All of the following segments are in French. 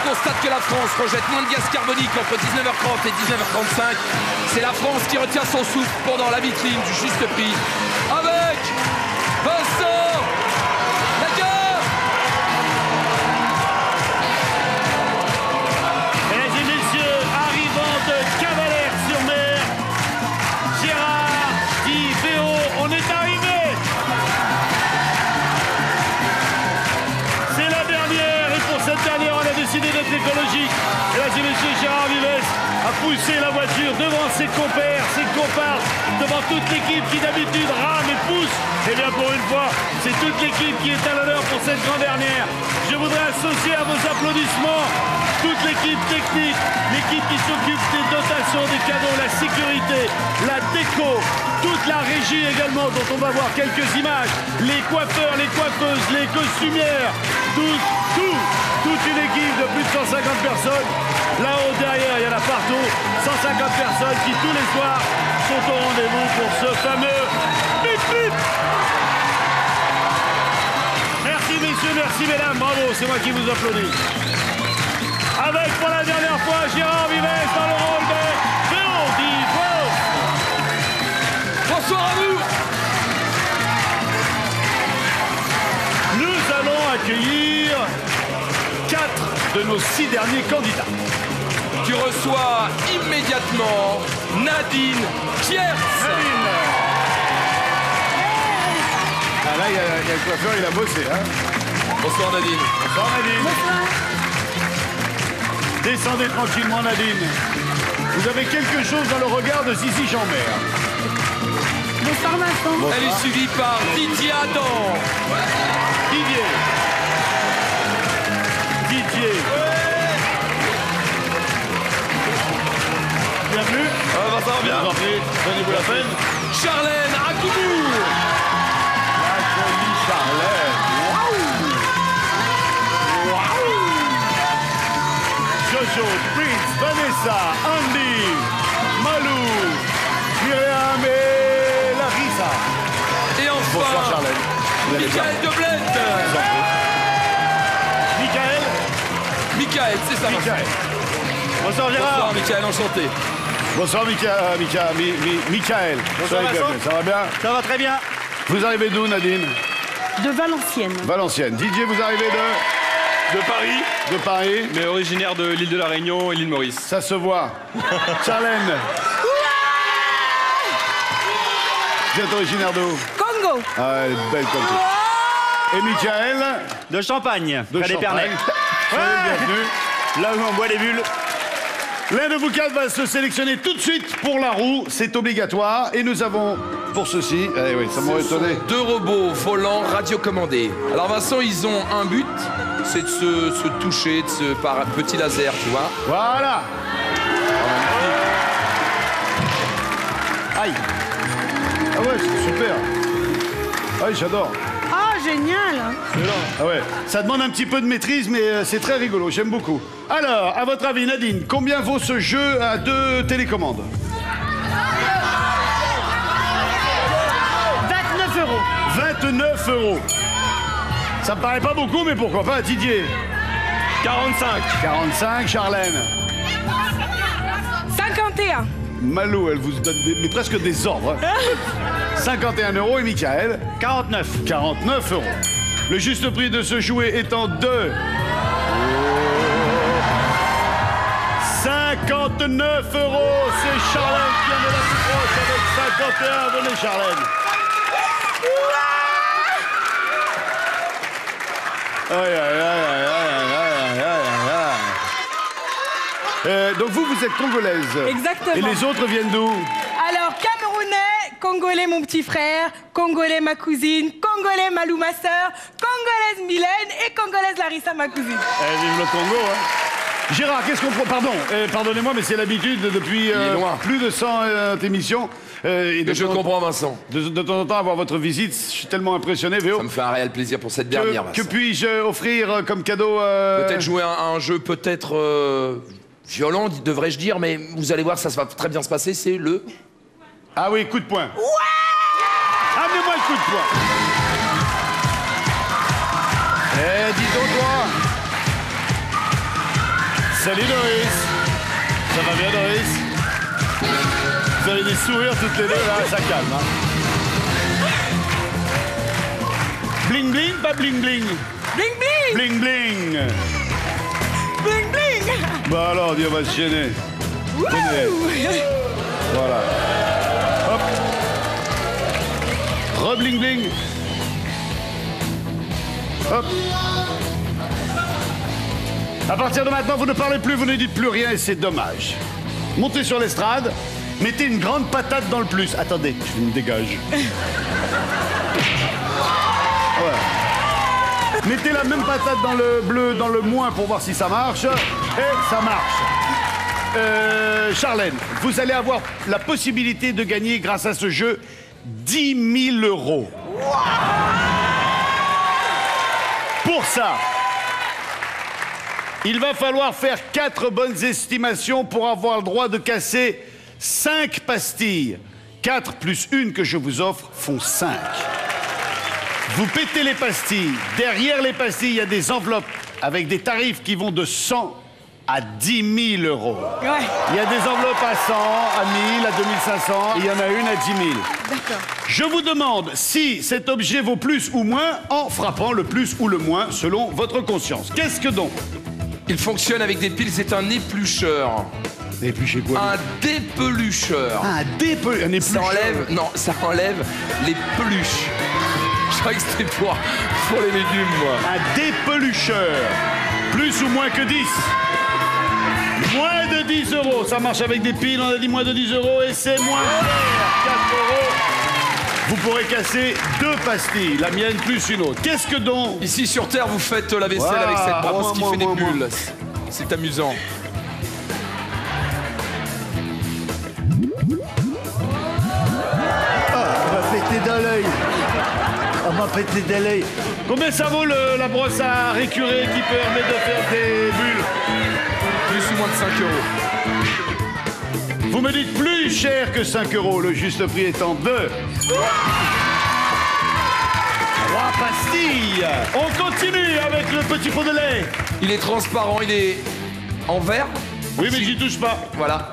constate que la France rejette moins de gaz carbonique entre 19h30 et 19h35. C'est la France qui retient son souffle pendant la vitrine du juste prix avec Vincent Lagare. Mesdames et messieurs, arrivant de Cavalère-sur-Mer, Gérard dit Véo, on est arrivé. C'est la dernière et pour cette dernière, on a décidé d'être écologique. Mesdames et messieurs, Gérard Vives a poussé la voiture devant ses compères, ses comparses, devant toute l'équipe qui d'habitude rame et pousse. Et bien pour une fois, c'est toute l'équipe qui est à l'honneur pour cette grande dernière. Je voudrais associer à vos applaudissements toute l'équipe technique, l'équipe qui s'occupe des dotations, des cadeaux, la sécurité, la déco, toute la régie également dont on va voir quelques images, les coiffeurs, les coiffeuses, les costumières, toute une équipe de plus de 150 personnes. Là-haut derrière, il y en a partout, 150 personnes qui tous les soirs sont au rendez-vous pour ce fameux bip bip. Merci messieurs, merci mesdames, bravo, c'est moi qui vous applaudis. Avec pour la dernière fois Gérard Vives dans le rôle de Véo dit Bonsoir à vous. Nous allons accueillir 4 de nos 6 derniers candidats. Tu reçois immédiatement Nadine Kiertz. Nadine. Ah là, il y a le coiffeur, il a bossé, hein. Bonsoir Nadine. Bonsoir Nadine. Bonsoir. Descendez tranquillement Nadine. Vous avez quelque chose dans le regard de Zizi Jean-Mer. Bonsoir Vincent. Elle est suivie par Didier Adam. Didier. Bienvenue. Ça va bien. Donnez-vous la peine. Charlène Akoumou. La jolie Charlène. Jojo, Prince, Vanessa, Andy, Malou, Myriam et Larissa. Et enfin, Bonsoir Charlène. Michael Deblette. Michael, c'est ça. Michael. Bonsoir Bonsoir Gérard. Michael, enchanté. Bonsoir Michael. Bonsoir Vincent. Ça va bien? Ça va très bien. Vous arrivez d'où Nadine? De Valenciennes. Valenciennes. Didier, vous arrivez De Paris, de Paris? mais originaire de l'île de la Réunion et l'île Maurice. Ça se voit. Charlène. Vous êtes originaire d'où? Congo. Ah, belle Congo. Et Michael? De Champagne, De près des Champagne. Pernets. Soyez le bienvenu. Là où on boit des bulles. L'un de vous quatre va se sélectionner tout de suite pour la roue. C'est obligatoire. Et nous avons pour ceci... Eh oui, ça m'aurait étonné. 2 robots volants radiocommandés. Alors Vincent, ils ont un but, c'est de se toucher par un petit laser, tu vois. Voilà. Aïe. Ah ouais, c'est super. Aïe, j'adore. Ah, génial. Ah ouais, ça demande un petit peu de maîtrise, mais c'est très rigolo, j'aime beaucoup. Alors, à votre avis, Nadine, combien vaut ce jeu à 2 télécommandes? 29 euros. 29 euros. Ça me paraît pas beaucoup, mais pourquoi pas, Didier? 45. 45, Charlène. 51. Malou, elle vous donne mais presque des ordres. 51 euros et Michael? 49. 49 euros. Le juste prix de ce jouet étant de... 59 euros. C'est Charlène qui en est la plus proche avec 51. Venez, Charlène. Aïe, aïe, aïe, aïe, aïe, aïe, aïe, aïe. Donc vous êtes congolaise. Exactement. Et les autres viennent d'où? Alors, Camerounais, Congolais mon petit frère, Congolais ma cousine, Congolais Malou ma sœur, Congolaise Mylène et Congolaise Larissa ma cousine. Vive le Congo, hein. Gérard, qu'est-ce qu'on prend? Pardon, pardonnez-moi, mais c'est l'habitude depuis plus de 100 émissions. Et Mais je comprends Vincent. De temps en temps, avoir votre visite, je suis tellement impressionné, Véo. Ça me fait un réel plaisir pour cette dernière, Que Vincent. puis-je offrir comme cadeau Peut-être jouer à un jeu peut-être violent, devrais-je dire, mais vous allez voir, ça va très bien se passer, c'est le... Ah oui, coup de poing. Ouais! Amenez-moi le coup de poing. Dis donc, toi. Salut Doris. Ça va bien Doris? Vous avez des sourires toutes les deux là, ça calme. Hein. Bling bling, pas bling bling. Bling bling. Bling bling. Bling bling. Bah alors, on va se gêner. Tenez. Voilà. Hop. Re-bling bling. Hop. À partir de maintenant, vous ne parlez plus, vous ne dites plus rien et c'est dommage. Montez sur l'estrade, mettez une grande patate dans le plus. Attendez, je me dégage. Ouais. Mettez la même patate dans le bleu, dans le moins pour voir si ça marche. Et ça marche. Charlène, vous allez avoir la possibilité de gagner grâce à ce jeu 10 000 €. Pour ça, il va falloir faire 4 bonnes estimations pour avoir le droit de casser 5 pastilles. 4 plus 1 que je vous offre font 5. Vous pétez les pastilles. Derrière les pastilles, il y a des enveloppes avec des tarifs qui vont de 100 à 10 000 €. Ouais. Il y a des enveloppes à 100, à 1000, à 2500. Il y en a une à 10 000. D'accord. Je vous demande si cet objet vaut plus ou moins en frappant le plus ou le moins selon votre conscience. Qu'est-ce que donc? Il fonctionne avec des piles, c'est un éplucheur. Éplucher quoi? Un dépelucheur. Un Ça éplucheur. enlève, non, ça enlève les peluches. Je croyais que c'était pour les légumes, moi. Un dépelucheur. Plus ou moins que 10? Moins de 10 €. Ça marche avec des piles, on a dit moins de 10 € et c'est moins cher. 4 €. Vous pourrez casser 2 pastilles, la mienne plus une autre. Qu'est-ce que donc? Ici sur Terre, vous faites la vaisselle Voilà, avec cette à brosse moi, qui moi, fait des moi, moi. bulles. C'est amusant. On m'a pété dans l'œil. On m'a pété dans l'œil. Combien ça vaut la brosse à récurer qui permet de faire des bulles? Plus ou moins de 5 €. Vous me dites plus cher que 5 €, le juste prix étant de 3 pastilles. On continue avec le petit pot de lait. Il est transparent, il est en verre. Oui, mais j'y touche pas. Voilà.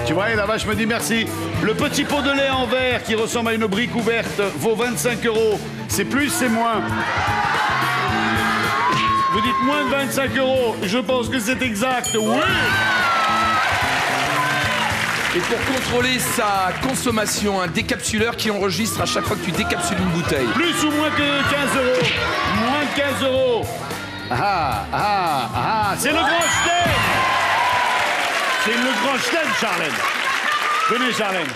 Tu vois, et la vache me dit merci. Le petit pot de lait en verre qui ressemble à une brique ouverte vaut 25 €. C'est plus, c'est moins. Vous dites moins de 25 €. Je pense que c'est exact. Oui. Et pour contrôler sa consommation, un décapsuleur qui enregistre à chaque fois que tu décapsules une bouteille. Plus ou moins que 15 €. Moins de 15 €. C'est le grand Sten. C'est le grand Sten, Charlène. Venez, Charlène.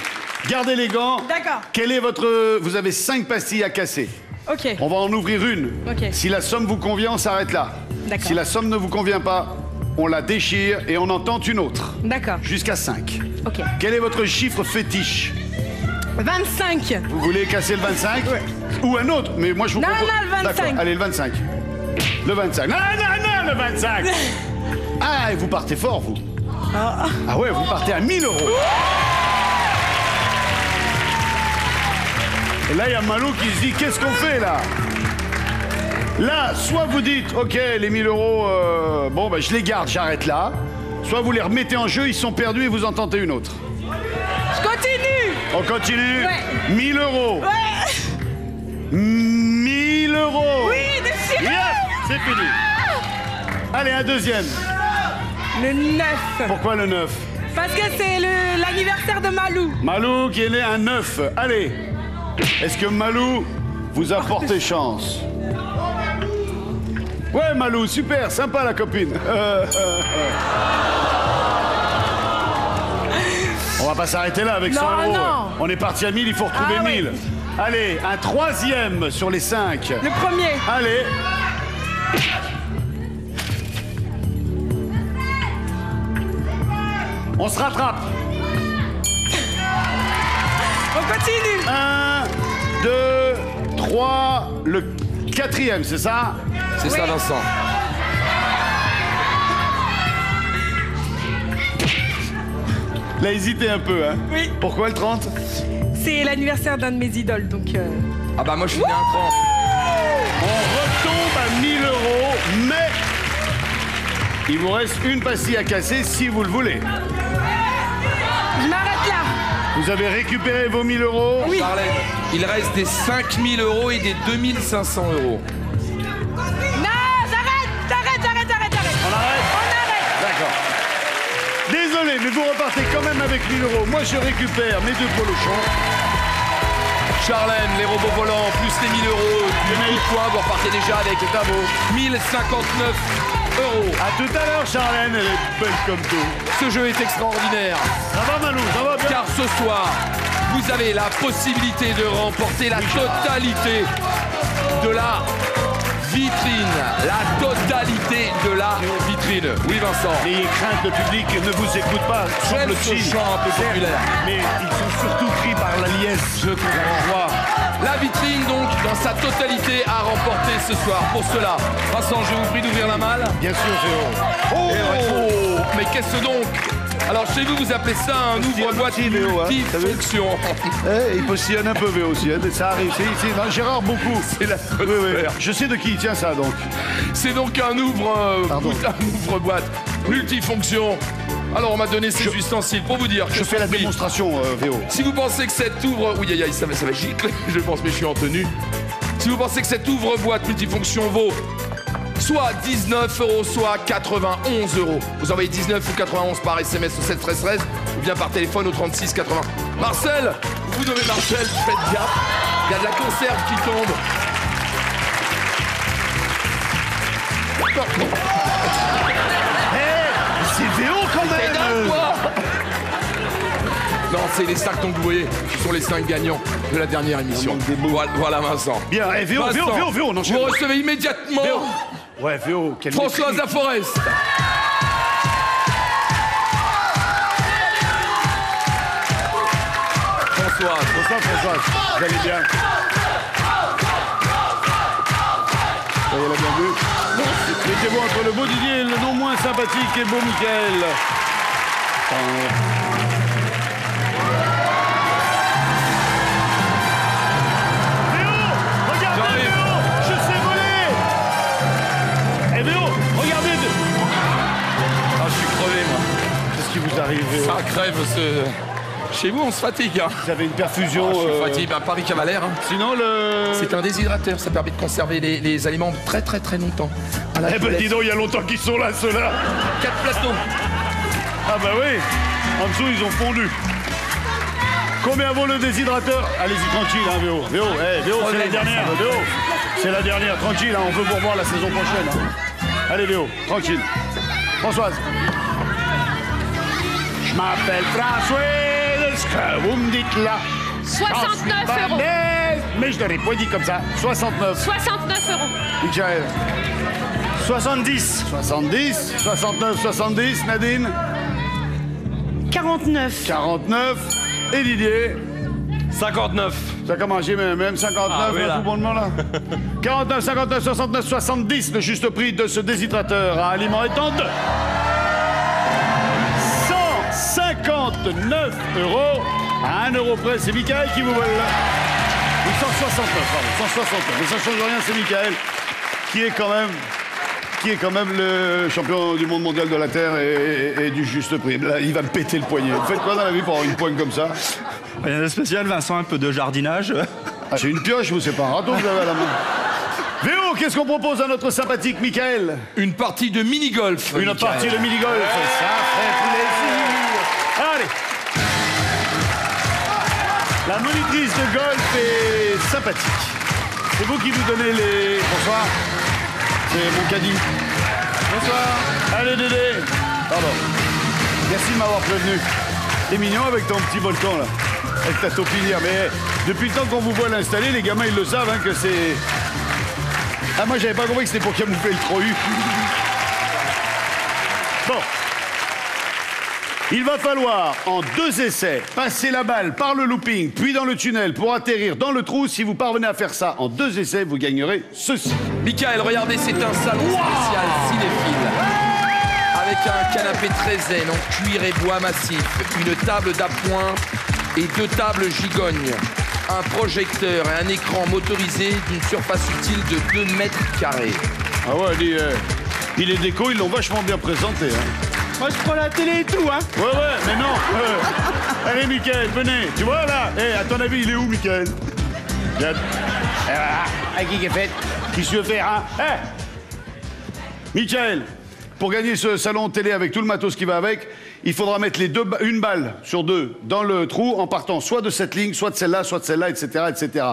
Gardez les gants. D'accord. Quel est votre... Vous avez 5 pastilles à casser. Ok. On va en ouvrir une. Ok. Si la somme vous convient, on s'arrête là. D'accord. Si la somme ne vous convient pas, on la déchire et on en tente une autre. D'accord. Jusqu'à 5. Ok. Quel est votre chiffre fétiche? 25. Vous voulez casser le 25? Ou un autre? Mais moi, je vous Non, propose... non, le 25. D'accord, allez, le 25. Le 25. Non, le 25. Ah, et vous partez fort, vous. Ah ouais, vous partez à 1 000 €. Et là, il y a Malou qui se dit, qu'est-ce qu'on fait, là? Là, soit vous dites, OK, les 1 000 €, bon, ben, je les garde, j'arrête là. Soit vous les remettez en jeu, ils sont perdus et vous en tentez une autre. Je continue. On continue. Ouais. 1 000 €. Ouais. 1 000 €. Oui, déchiré. Yes, c'est fini. Allez, un deuxième. Le 9. Pourquoi le 9? Parce que c'est l'anniversaire de Malou. Malou qui est né un 9. Allez. Est-ce que Malou vous a porté chance? Ouais, Malou, super, sympa la copine. On va pas s'arrêter là avec 100 Non, €. non. On est parti à 1000, il faut retrouver Ah, 1000. oui. Allez, un troisième sur les 5. Le premier. Allez. On se rattrape. On continue. 1, 2, 3, le 4e, c'est ça? C'est ça, Vincent. Il a hésité un peu, hein? Oui. Pourquoi le 30? C'est l'anniversaire d'un de mes idoles, donc... Ah bah moi je suis né un 30. On retombe à 1 000 €, mais Il vous reste une pastille à casser si vous le voulez. Je m'arrête là. Vous avez récupéré vos 1000 euros. Oui. Charlène, il reste des 5000 euros et des 2500 euros. Non, j'arrête. On arrête? D'accord. Désolé, mais vous repartez quand même avec 1000 euros. Moi, je récupère mes 2 polochons. Charlène, les robots volants, plus les 1000 euros, du coup de points, vous repartez déjà avec 1059 euros. À tout à l'heure, Charlène, elle est belle comme tout. Ce jeu est extraordinaire, Ça va, Malou? Ça va bien? car ce soir, vous avez la possibilité de remporter la totalité de la vitrine. La totalité de la vitrine. Oui, Vincent. N'ayez crainte, le public ne vous écoute pas. J'aime semble-t-il. ce chant un peu populaire. Mais ils sont surtout pris par la liesse. Je comprends. La vitrine, donc, dans sa totalité, à remporter ce soir. Pour cela, Vincent, je vous prie d'ouvrir la malle. Bien sûr, Théo. Oh, mais qu'est-ce donc? Alors, chez vous, vous appelez ça un ouvre-boîte Véo, hein, multifonction. Il postillonne un peu, Véo aussi. Hein. Ça arrive. C'est Gérard beaucoup. C'est la Oui, oui. Je sais de qui il tient ça, donc. C'est donc un ouvre-boîte multifonction. Alors, on m'a donné ces ustensiles pour vous dire que Je fais la sont pris. démonstration, Véo. Si vous pensez que cet ouvre... Oui, ça va gicler, je pense, mais je suis en tenue. Si vous pensez que cet ouvre-boîte multifonction vaut soit 19 euros, soit 91 euros, vous envoyez 19 ou 91 par SMS au 7 13 13 ou bien par téléphone au 36 80. Marcel, vous nommez Marcel, faites gaffe. Il y a de la conserve qui tombe. C'est Véo quand même. Aide-moi. Non, c'est les 5 donc vous voyez, ce sont les 5 gagnants de la dernière émission. Voilà Vincent. Bien, Véo, Vincent, Véo, on enchaîne. vous recevez immédiatement Véo. Ouais, Véo, quel Françoise mépris. Laforest. Françoise. Françoise, vous allez bien? Soyez la bienvenue. Mettez-vous entre le beau Didier et le non moins sympathique et beau Mickaël. Véo, regardez J'arrive. Véo, je sais voler. Eh Véo, regardez. Ah, je suis crevé moi. Qu'est-ce qui vous arrive, Véo? Ça crève Chez vous, on se fatigue. Hein. Vous avez une perfusion. Je suis fatigué, Paris Cavalaire. Hein. Sinon, le. C'est un déshydrateur, ça permet de conserver les aliments très très très longtemps. Voilà, Eh je vous ben, laisse. dis donc, il y a longtemps qu'ils sont là, ceux-là. 4 plateaux. Ah bah oui, en dessous ils ont fondu. Combien vaut le déshydrateur? Allez-y tranquille, hein, Véo. Véo, Véo, c'est la dernière. Véo, c'est la dernière. Tranquille, hein, on veut vous revoir la saison prochaine. Hein. Allez, Véo, tranquille. Françoise. Je m'appelle François, ce que vous me dites là. 69 euros. Mais je ne l'aurais pas dit comme ça. 69. 69 euros. Michael. 70. 70. 69, 70. Nadine. 49. 49. Et Didier. 59. Ça commence, même 59, Ah, oui, hein, là. tout bonnement là. 49, 59, 69, 70, le juste prix de ce déshydrateur à aliments étendus. 159 euros. À 1 euro près, c'est Mickaël qui vous vole là. Oui, 169, pardon, 169. Mais ça change rien, c'est Mickaël qui est quand même le champion du monde mondial de la Terre et du juste prix. Là, il va me péter le poignet. Vous faites quoi dans la vie pour avoir une poigne comme ça? Rien de spécial, Vincent, un peu de jardinage. Ah, c'est une pioche, vous, c'est pas un râteau que vous avez à la main. Véo, qu'est-ce qu'on propose à notre sympathique Mickaël? Une partie de mini-golf. Une Mickaël. partie de mini-golf, ça fait plaisir. Allez. La monitrice de golf est sympathique. C'est vous qui vous donnez les... Bonsoir. C'est mon caddie. Bonsoir. Allez, Dédé. Pardon. Merci de m'avoir prévenu. T'es mignon avec ton petit volcan, là. Avec ta taupinière. Mais depuis le temps qu'on vous voit l'installer, les gamins, ils le savent, hein, que c'est... Ah, moi, j'avais pas compris que c'était pour camoufler le trop-u. Bon. Il va falloir, en 2 essais, passer la balle par le looping, puis dans le tunnel pour atterrir dans le trou. Si vous parvenez à faire ça en 2 essais, vous gagnerez ceci. Mickaël, regardez, c'est un salon spécial cinéphile. Avec un canapé très zen en cuir et bois massif, une table d'appoint et 2 tables gigognes, un projecteur et un écran motorisé d'une surface utile de 2 mètres carrés. Ah ouais, dis, Puis les décos, ils l'ont vachement bien présenté. Hein. Moi, je prends la télé et tout, hein. Ouais, mais non. Allez, Mickaël, venez. Tu vois, là, à ton avis, il est où, Mickaël? Qui est fait? Qui se fait, hein? Mickaël, pour gagner ce salon télé avec tout le matos qui va avec, il faudra mettre une balle sur 2 dans le trou en partant soit de cette ligne, soit de celle-là, etc., etc.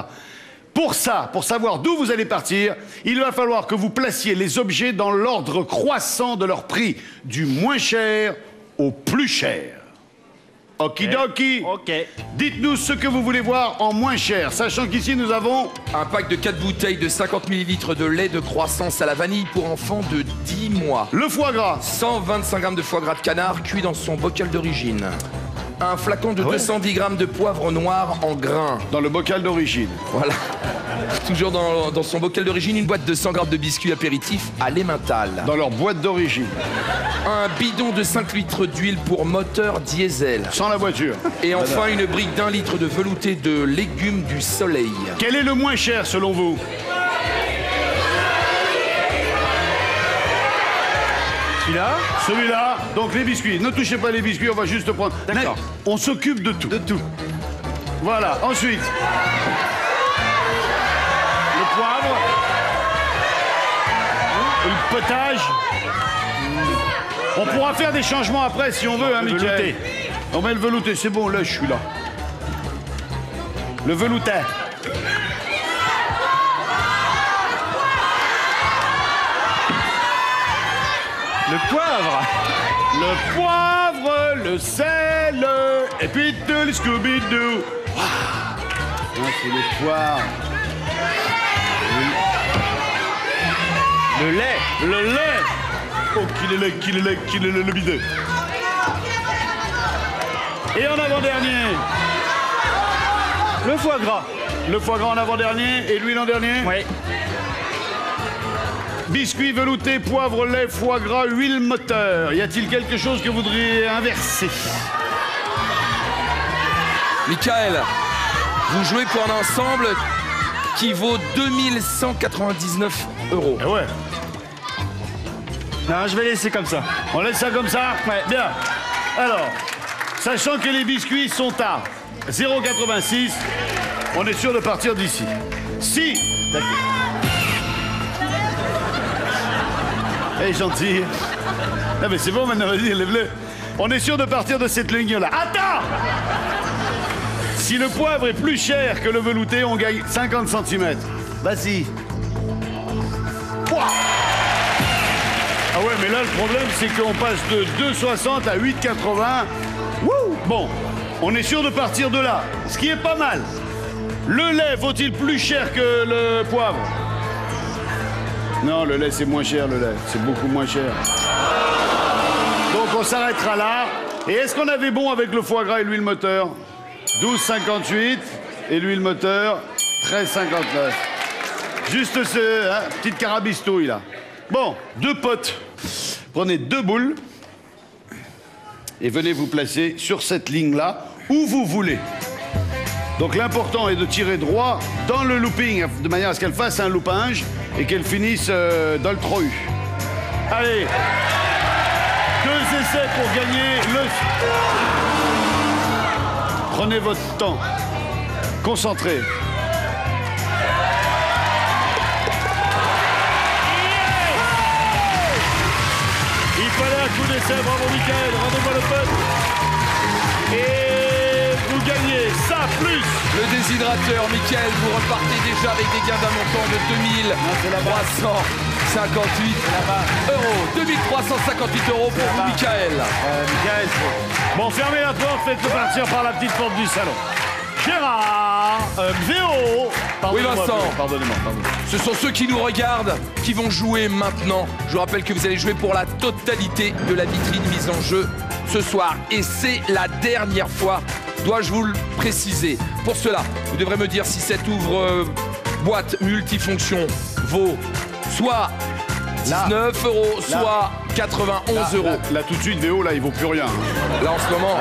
Pour ça, pour savoir d'où vous allez partir, il va falloir que vous placiez les objets dans l'ordre croissant de leur prix, du moins cher au plus cher. Okidoki. Ok. Dites-nous ce que vous voulez voir en moins cher, sachant qu'ici nous avons... Un pack de 4 bouteilles de 50 ml de lait de croissance à la vanille pour enfants de 10 mois. Le foie gras. 125 grammes de foie gras de canard cuit dans son bocal d'origine. Un flacon de 210 grammes de poivre noir en grains. Dans le bocal d'origine. Voilà. Toujours dans son bocal d'origine, une boîte de 100 grammes de biscuits apéritifs à l'emmental. Dans leur boîte d'origine. Un bidon de 5 litres d'huile pour moteur diesel. Sans la voiture. Et enfin, une brique d'1 litre de velouté de légumes du soleil. Quel est le moins cher selon vous? Celui-là? Celui-là, donc les biscuits. Ne touchez pas les biscuits, on va juste prendre... D'accord. On s'occupe de tout. De tout. Voilà, ensuite... Le poivre. Le potage. On pourra faire des changements après si on veut, hein, Mickaël. velouté. On met le velouté, c'est bon, là, je suis là. Le velouté. Le poivre. Le poivre, le sel, et puis de les Scooby-Doo. Ah, c'est le poivre. Le lait. Le lait. Oh, qu'il est laid, le bidet. Et en avant-dernier, Le foie gras. le foie gras en avant-dernier et l'huile en dernier. Oui. Biscuits veloutés, poivre, lait, foie gras, huile moteur. Y a-t-il quelque chose que vous voudriez inverser? Mickaël, vous jouez pour un ensemble qui vaut 2199 €. Eh ouais. Non, je vais laisser comme ça. On laisse ça comme ça? Ouais. Bien. Alors, sachant que les biscuits sont à 0,86, on est sûr de partir d'ici. Si... Eh, gentil. Non, mais c'est bon maintenant, vas-y, lève-le. On est sûr de partir de cette ligne-là. Attends! Si le poivre est plus cher que le velouté, on gagne 50 cm. Vas-y. Pouah! Ah ouais, mais là, le problème, c'est qu'on passe de 2,60 à 8,80. Wouh! Bon, on est sûr de partir de là, ce qui est pas mal. Le lait, vaut-il plus cher que le poivre? Non, le lait, c'est moins cher, le lait. C'est beaucoup moins cher. Donc, on s'arrêtera là. Et est-ce qu'on avait bon avec le foie gras et l'huile moteur? 12,58 et l'huile moteur, 13,59. Juste ce, hein, petite carabistouille, là. Bon, 2 potes. Prenez 2 boules et venez vous placer sur cette ligne-là, où vous voulez. Donc l'important est de tirer droit dans le looping, de manière à ce qu'elle fasse un looping et qu'elle finisse dans le trou. Allez, 2 essais pour gagner le... Prenez votre temps. Concentrez. Il fallait un coup d'essai, bravo Mickaël, rendez-moi le pote. Et vous gagnez ça plus Le déshydrateur, Mickaël, vous repartez déjà avec des gains d'un montant de 2358 €. 2358 € pour vous, Mickaël. Mickaël, bon, fermez la porte, faites-le partir par la petite porte du salon. Gérard, Véo. Oui, Vincent. Pardonnez-moi. Ce sont ceux qui nous regardent qui vont jouer maintenant. Je vous rappelle que vous allez jouer pour la totalité de la vitrine mise en jeu ce soir. Et c'est la dernière fois, dois-je vous le préciser. Pour cela, vous devrez me dire si cette ouvre-boîte multifonction vaut soit 19 €, soit 91 €. Là, tout de suite, Véo, là, il vaut plus rien. Là, en ce moment,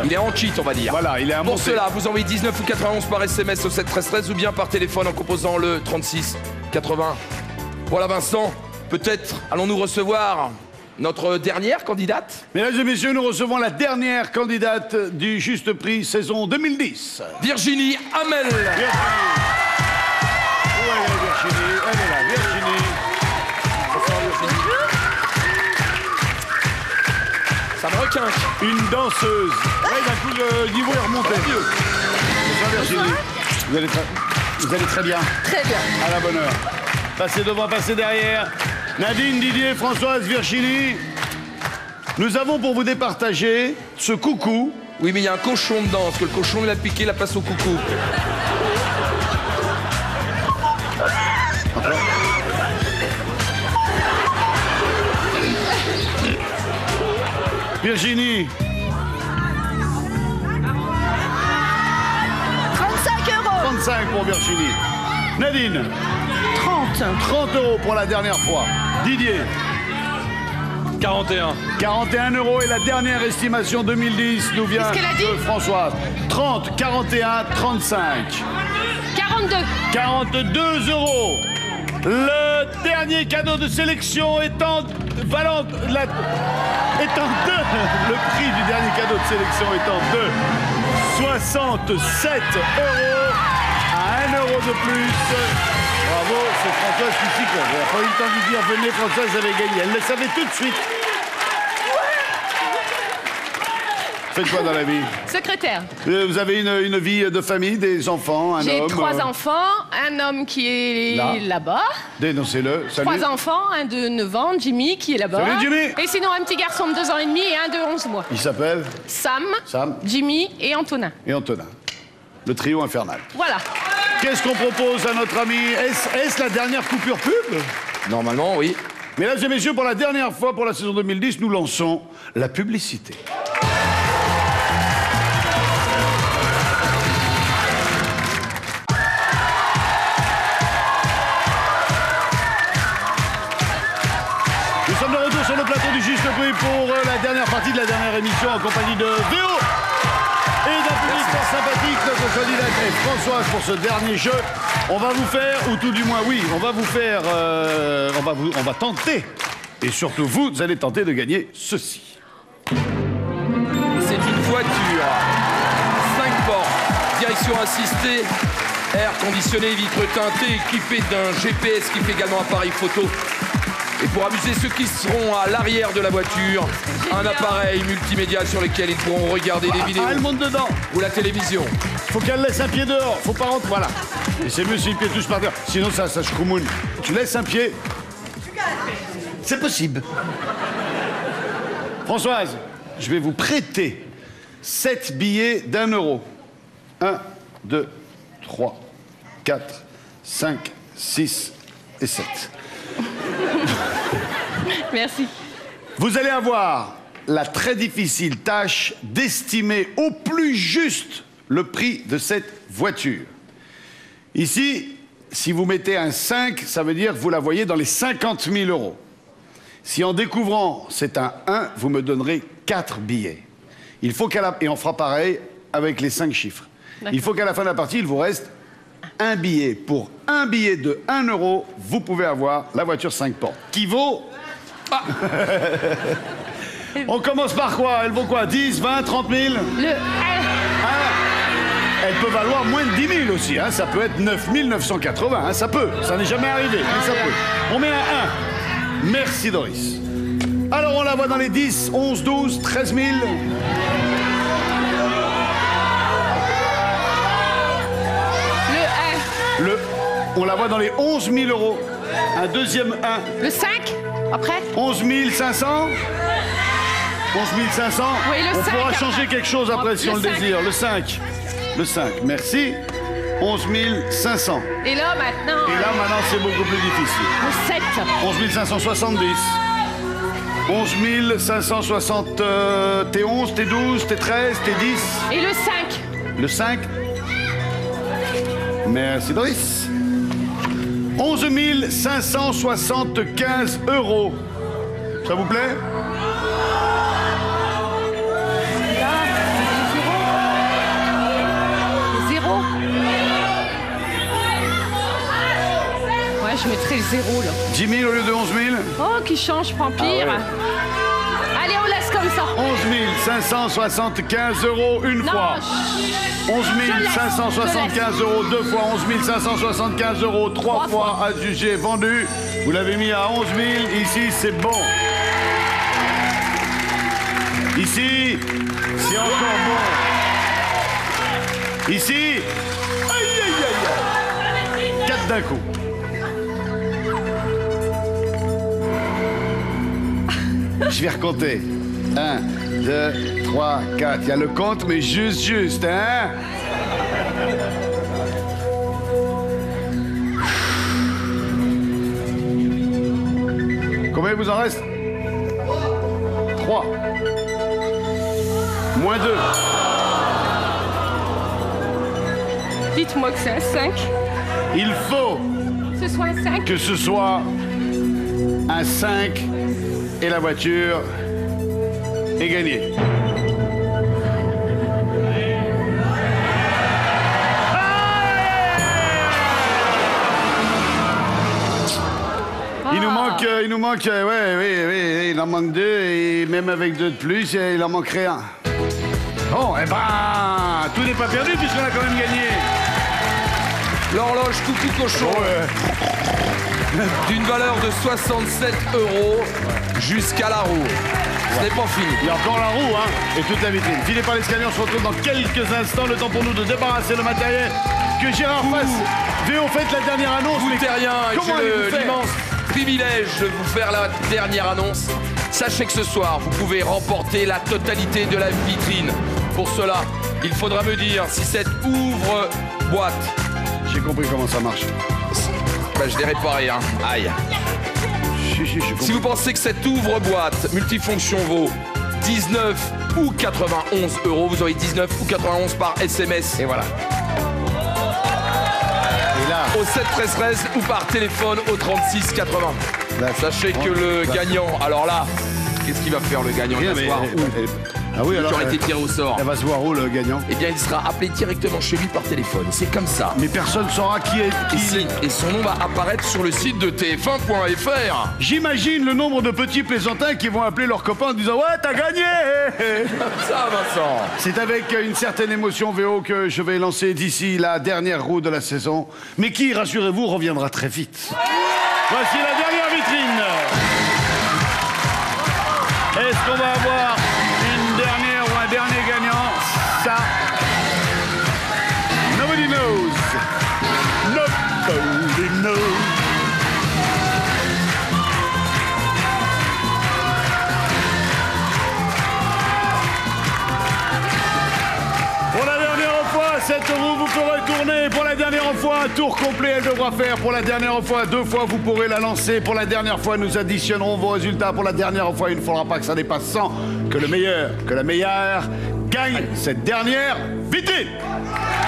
Il il est en cheat, on va dire. Voilà, il est à Pour monter. cela, vous envoyez 19 ou 91 par SMS au 7 13 13 ou bien par téléphone en composant le 36 80. Voilà, Vincent, Peut-être allons-nous recevoir notre dernière candidate? Mesdames et messieurs, nous recevons la dernière candidate du Juste Prix saison 2010. Virginie Hamel. Virginie. Où elle est, Virginie? Elle est là, Virginie. Bonsoir, Virginie. Ça me requinque. Une danseuse. Ouais, d'un coup, le niveau est remonté. Bonsoir, Virginie. Vous allez très bien. Très bien. À la bonne heure. Passez devant, passez derrière. Nadine, Didier, Françoise, Virginie. Nous avons pour vous départager ce coucou. Oui, mais il y a un cochon dedans, parce que le cochon, il a piqué la place au coucou. Virginie. 35 euros. 35 pour Virginie. Nadine. 30. 30 € pour la dernière fois. Didier. 41. 41 € et la dernière estimation 2010 nous vient Qu'est-ce qu'elle a dit de Françoise. 30, 41, 35. 42. 42 €. Le dernier cadeau de sélection étant valant étant 2. Le prix du dernier cadeau de sélection étant de 67 € à 1 € de plus. Bravo, c'est Françoise qui s'y colle. Elle n'a pas eu le temps de dire venez, Françoise avait gagné. Elle le savait tout de suite. Faites quoi dans la vie? Secrétaire. Vous avez une vie de famille, des enfants, un homme? J'ai 3 enfants, un homme qui est Là. là-bas. Dénoncez-le. Salut. 3 enfants, un de 9 ans, Jimmy, qui est là-bas. Salut, Jimmy. Et sinon un petit garçon de 2 ans et demi et un de 11 mois. Il s'appelle Sam, Sam Jimmy et Antonin. et Antonin. Le trio infernal. Voilà. Qu'est-ce qu'on propose à notre ami? Est-ce la dernière coupure pub? Normalement, oui. Mesdames et messieurs, pour la dernière fois pour la saison 2010, nous lançons la publicité. Nous sommes de retour sur le plateau du Juste Prix pour la dernière partie de la dernière émission en compagnie de VO et d'un public fort sympathique, notre candidate est Françoise pour ce dernier jeu. On va vous faire, ou tout du moins oui, on va vous faire, on va tenter, et surtout vous allez tenter de gagner ceci. C'est une voiture. 5 portes, direction assistée, air conditionné, vitres teintées, équipée d'un GPS qui fait également appareil photo. Et pour amuser ceux qui seront à l'arrière de la voiture, un appareil multimédia sur lequel ils pourront regarder des vidéos. Ah, elle monte dedans. Ou la télévision. Faut qu'elle laisse un pied dehors, faut pas rentrer, voilà. Et c'est mieux si le pied touche par terre, sinon ça schkoumoune. Tu laisses un pied. C'est possible. Françoise, je vais vous prêter 7 billets d'1 €. 1, 2, 3, 4, 5, 6 et 7. Merci. Vous allez avoir la très difficile tâche d'estimer au plus juste le prix de cette voiture. Ici, si vous mettez un 5, ça veut dire que vous la voyez dans les 50 000 €. Si en découvrant c'est un 1, vous me donnerez 4 billets. Il faut et on fera pareil avec les 5 chiffres. Il faut qu'à la fin de la partie, il vous reste un billet. Pour un billet de 1 €, vous pouvez avoir la voiture 5 portes. Qui vaut... Ah. On commence par quoi? Elle vaut quoi? 10, 20, 30 000? Le 1. Elle peut valoir moins de 10 000 aussi. Hein. Ça peut être 9 980. Hein. Ça peut. Ça n'est jamais arrivé. Mais ça peut. On met un 1. Merci, Doris. Alors, on la voit dans les 10, 11, 12, 13 000. Le 1. On la voit dans les 11 000 €. Un deuxième 1. Le 5. Après 11 500. 11 500. Oui, le on 5 pourra après. changer quelque chose après si on le 5. désire. Le 5. Le 5. Merci. 11 500. Et là maintenant. Et là, maintenant, c'est beaucoup plus difficile. Le 7. 11 570. 11 560. T'es 11, t'es 12, t'es 13, t'es 10. Et le 5. Le 5. Merci, Doris. 11 575 €. Ça vous plaît? Zéro. Ouais. Ouais, je mettrais le 0 là. 10 000 au lieu de 11 000. Oh, qui change, je prends pire. Allez, on laisse comme ça. 11 575 € une Non, fois. 11 je 575 € deux fois. 11 575 € trois fois. Adjugé, vendu. Vous l'avez mis à 11 000. Ici, c'est bon. Ici, c'est encore bon. Ici, aïe, aïe, aïe, aïe. 4 d'un coup. Je vais recompter. 1, 2, 3, 4. Il y a le compte, mais juste, hein? Combien il vous en reste? 3. Moins 2. Dites-moi que c'est un 5. Il faut Ce soit un 5. que ce soit un 5 et la voiture est gagnée. Il nous manque, oui, il en manque 2 et même avec 2 de plus, il en manquerait un. Bon, eh ben, tout n'est pas perdu puisqu'on a quand même gagné. L'horloge Coucou Cochon. D'une valeur de 67 € jusqu'à la roue. Ce n'est pas fini. Il y a encore la roue, hein, et toute la vitrine. Filez par l'escalier, on se retrouve dans quelques instants. Le temps pour nous de débarrasser le matériel. Que Gérard fasse. Véo, faites la dernière annonce. Vous ne rien, et comment allez-vous j'ai faire l'immense privilège de vous faire la dernière annonce. Sachez que ce soir, vous pouvez remporter la totalité de la vitrine. Pour cela, il faudra me dire si cette ouvre-boîte... J'ai compris comment ça marche. Bah, je l'ai réparé, hein. Aïe. Si vous pensez que cette ouvre-boîte multifonction vaut 19 ou 91 €, vous aurez 19 ou 91 par SMS. Et voilà. Et là, Au 7 13 13 ou par téléphone au 36 80. Là, Sachez que le gagnant, alors là, qu'est-ce qu'il va faire le gagnant? Il rien, va se mais... voir où Ah oui, alors... qui aurait été tiré au sort. Elle va se voir où, le gagnant? Eh bien, il sera appelé directement chez lui par téléphone. C'est comme ça. Mais personne ne saura qui est... Ici. Et son nom va apparaître sur le site de tf1.fr. J'imagine le nombre de petits plaisantins qui vont appeler leurs copains en disant « Ouais, t'as gagné !» Ça, Vincent. C'est avec une certaine émotion, Véo, que je vais lancer d'ici la dernière roue de la saison, mais qui, rassurez-vous, reviendra très vite. Voici la dernière vitrine. Est-ce qu'on va avoir une dernière ou un dernier gagnant? Ça, nobody knows. Nobody knows. Pour la dernière fois, cette roue, vous pourrez tourner. Pour la dernière fois, un tour complet, elle devra faire. Pour la dernière fois, 2 fois, vous pourrez la lancer. Pour la dernière fois, nous additionnerons vos résultats. Pour la dernière fois, il ne faudra pas que ça dépasse 100. Que le meilleur, que la meilleure gagne cette dernière vitrine.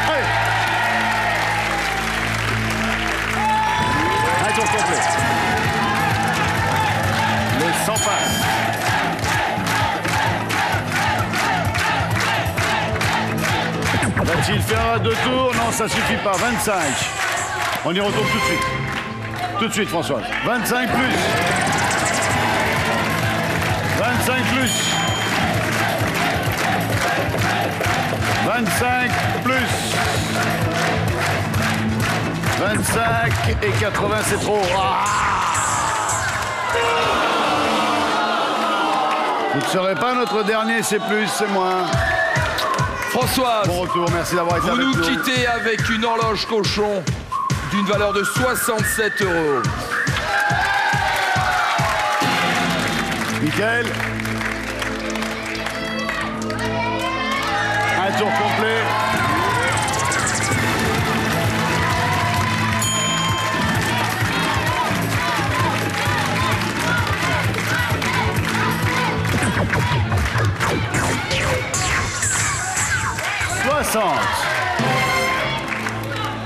Allez. Un tour complet. Le 100 passe. Va-t-il faire 2 tours? Non, ça suffit pas. 25. On y retourne tout de suite. Tout de suite, Françoise. 25 plus. 25 plus. 25 plus. 25 et 80, c'est trop. Ah! Vous ne serez pas notre dernier, c'est plus, c'est moins. Françoise, Bon retour, merci d'avoir été vous avec nous nous. quittez avec une horloge cochon d'une valeur de 67 €. Michael. Un tour complet.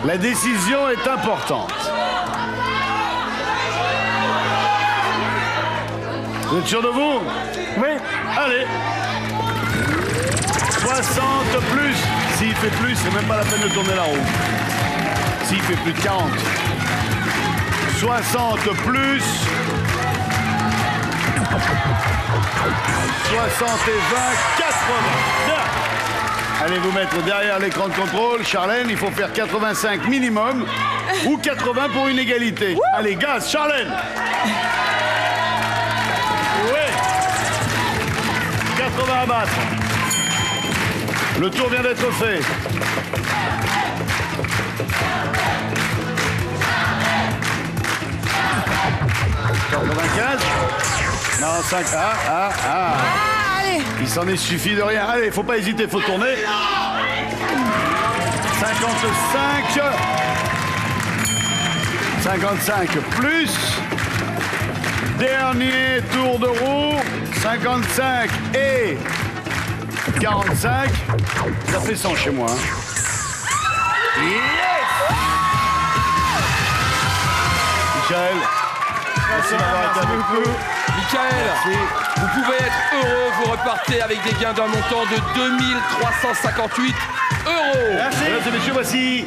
La décision est importante. Vous êtes sûr de vous? Oui. Allez. 60 plus. S'il fait plus, c'est même pas la peine de tourner la roue. S'il fait plus de 40. 60 plus 60 et 20, 80. Allez vous mettre derrière l'écran de contrôle. Charlène, il faut faire 85 minimum ou 80 pour une égalité. Allez, gaz, Charlène. Ouais. 80 à battre. Le tour vient d'être fait. Non, 5. Allez. Il s'en est suffi de rien. Allez, faut pas hésiter, faut tourner. 55. 55 plus. Dernier tour de roue. 55 et 45. Ça fait 100 chez moi. Hein. Yes! Michael. Merci d'avoir été avec nous. Michael, vous pouvez être heureux, vous repartez avec des gains d'un montant de 2358 €. Merci. Mesdames et messieurs, voici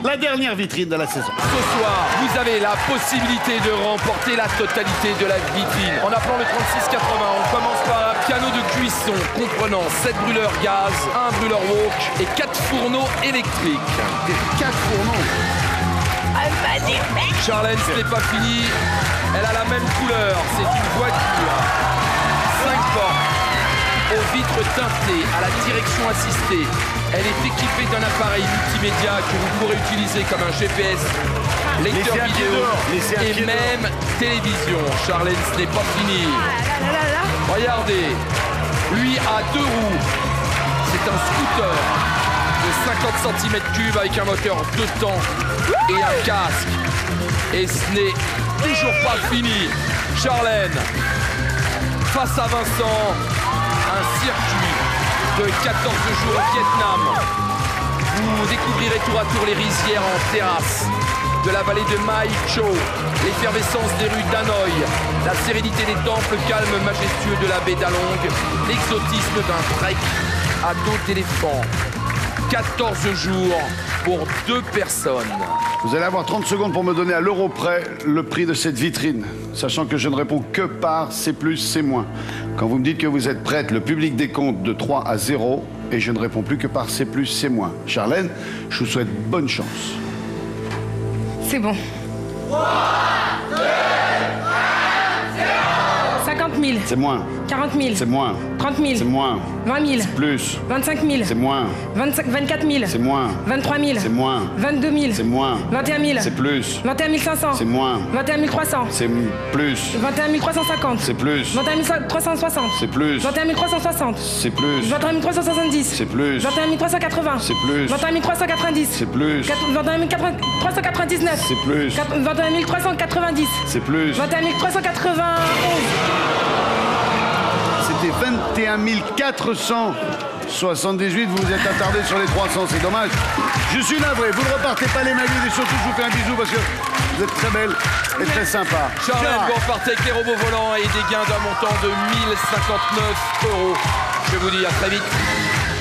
la dernière vitrine de la saison. Ce soir, vous avez la possibilité de remporter la totalité de la vitrine. En appelant le 3680, on commence par un piano de cuisson comprenant 7 brûleurs gaz, 1 brûleur wok et 4 fourneaux électriques. 4 fourneaux. Charlène, ce n'est pas fini. Elle a la même couleur, c'est une voiture. 5 portes, aux vitres teintées, à la direction assistée. Elle est équipée d'un appareil multimédia que vous pourrez utiliser comme un GPS, lecteur vidéo et même télévision. Charlène, ce n'est pas fini. Regardez, lui a 2 roues. C'est un scooter de 50 cm3 avec un moteur 2 temps et un casque. Et ce n'est toujours pas fini. Charlène, face à Vincent, un circuit de 14 jours au Vietnam. Vous découvrirez tour à tour les rizières en terrasse de la vallée de Mai Cho, l'effervescence des rues d'Hanoï, la sérénité des temples calmes majestueux de la baie d'Along, l'exotisme d'un trek à dos d'éléphant. 14 jours pour 2 personnes. Vous allez avoir 30 secondes pour me donner à l'euro près le prix de cette vitrine, sachant que je ne réponds que par C+, C-. Quand vous me dites que vous êtes prête, le public décompte de 3 à 0 et je ne réponds plus que par C+, C-. Charlène, je vous souhaite bonne chance. C'est bon. 50 000. C'est moins. 40 000. C'est moins. 30 000. C'est moins. 20 000. Plus. 25 000. C'est moins. 24 000. C'est moins. 23 000. C'est moins. 22 000. C'est moins. 21 000. C'est plus. 21 500. C'est moins. 21 300. C'est plus. 21 350. C'est plus. 21 360. C'est plus. 21 360. C'est plus. 21 370. C'est plus. 21 380. C'est plus. 21 390. C'est plus. 21 399. C'est plus. 21 390. C'est plus. 21 391. C'était 21 478. Vous vous êtes attardé sur les 300, c'est dommage. Je suis navré, vous ne repartez pas les mains vides et surtout je vous fais un bisou parce que vous êtes très belle et très sympa. Charlène, Gérard. vous repartez avec les robots volants et des gains d'un montant de 1059 €. Je vous dis à très vite.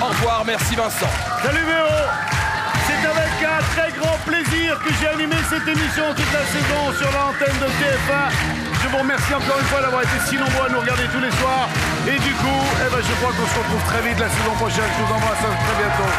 Au revoir, merci Vincent. Salut Véo. C'est avec un très grand plaisir que j'ai animé cette émission toute la saison sur l'antenne de TF1. Je vous remercie encore une fois d'avoir été si nombreux à nous regarder tous les soirs. Et du coup, je crois qu'on se retrouve très vite la saison prochaine. Je vous embrasse à très bientôt.